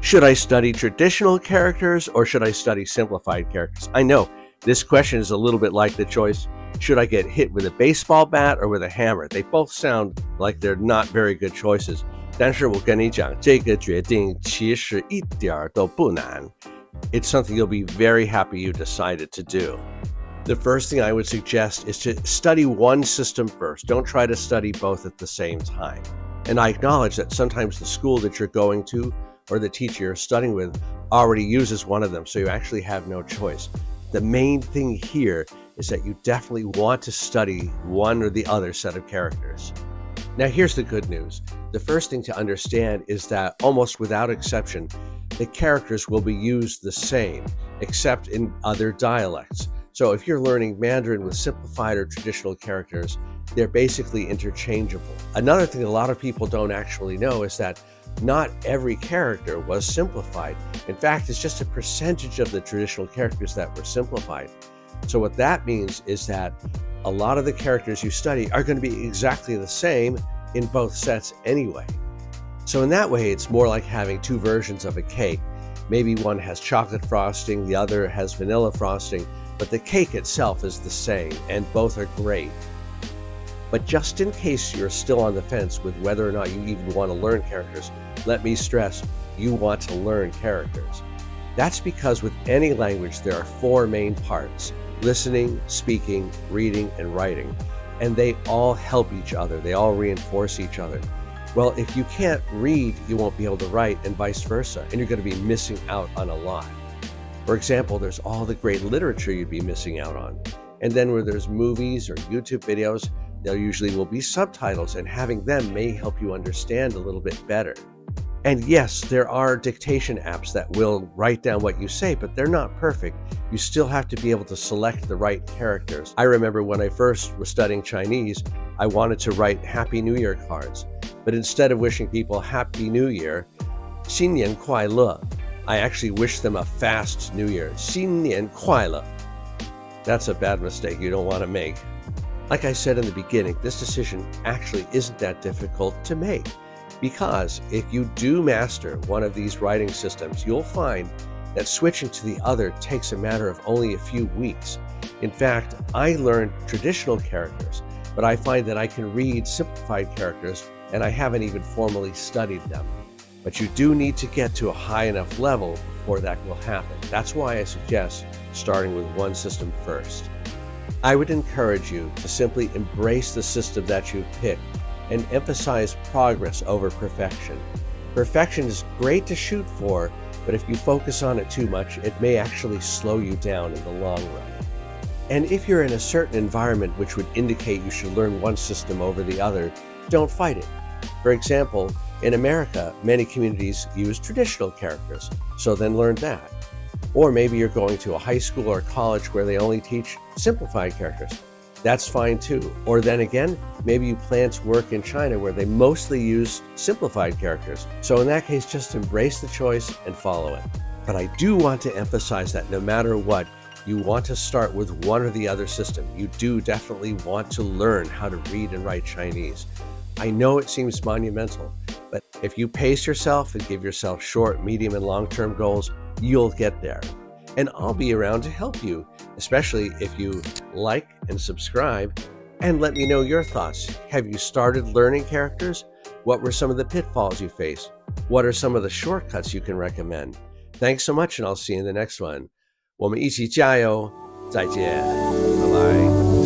Should I study traditional characters or should I study simplified characters? I know this question is a little bit like the choice, should I get hit with a baseball bat or with a hammer? They both sound like they're not very good choices. 但是我跟你讲，这个决定其实一点儿都不难. It's something you'll be very happy you decided to do. The first thing I would suggest is to study one system first. Don't try to study both at the same time. And I acknowledge that sometimes the school that you're going to or the teacher you're studying with already uses one of them, so you actually have no choice. The main thing here is that you definitely want to study one or the other set of characters. Now here's the good news. The first thing to understand is that almost without exception, the characters will be used the same, except in other dialects. So if you're learning Mandarin with simplified or traditional characters, they're basically interchangeable. Another thing a lot of people don't actually know is that not every character was simplified. In fact, it's just a percentage of the traditional characters that were simplified. So what that means is that a lot of the characters you study are going to be exactly the same in both sets anyway. So in that way, it's more like having two versions of a cake. Maybe one has chocolate frosting, the other has vanilla frosting, but the cake itself is the same, and both are great. But just in case you're still on the fence with whether or not you even want to learn characters, let me stress, you want to learn characters. That's because with any language, there are four main parts: listening, speaking, reading, and writing. And they all help each other. They all reinforce each other. Well, if you can't read, you won't be able to write, and vice versa, and you're going to be missing out on a lot. For example, there's all the great literature you'd be missing out on. And then where there's movies or YouTube videos, there usually will be subtitles, and having them may help you understand a little bit better. And yes, there are dictation apps that will write down what you say, but they're not perfect. You still have to be able to select the right characters. I remember when I first was studying Chinese, I wanted to write Happy New Year cards. But instead of wishing people Happy New Year, 新年快乐, I actually wished them a fast New Year. 新年快乐. That's a bad mistake you don't want to make. Like I said in the beginning, this decision actually isn't that difficult to make. Because if you do master one of these writing systems, you'll find that switching to the other takes a matter of only a few weeks. In fact, I learned traditional characters, but I find that I can read simplified characters and I haven't even formally studied them. But you do need to get to a high enough level before that will happen. That's why I suggest starting with one system first. I would encourage you to simply embrace the system that you've picked and emphasize progress over perfection. Perfection is great to shoot for, but if you focus on it too much, it may actually slow you down in the long run. And if you're in a certain environment which would indicate you should learn one system over the other, don't fight it. For example, in America, many communities use traditional characters, so then learn that. Or maybe you're going to a high school or college where they only teach simplified characters. That's fine too. Or then again, maybe you plan to work in China where they mostly use simplified characters. So in that case, just embrace the choice and follow it. But I do want to emphasize that no matter what, you want to start with one or the other system. You do definitely want to learn how to read and write Chinese. I know it seems monumental, but if you pace yourself and give yourself short, medium, and long-term goals, you'll get there. And I'll be around to help you, especially if you like and subscribe, and let me know your thoughts. Have you started learning characters? What were some of the pitfalls you faced? What are some of the shortcuts you can recommend? Thanks so much, and I'll see you in the next one. 我们一起加油，再见，拜拜。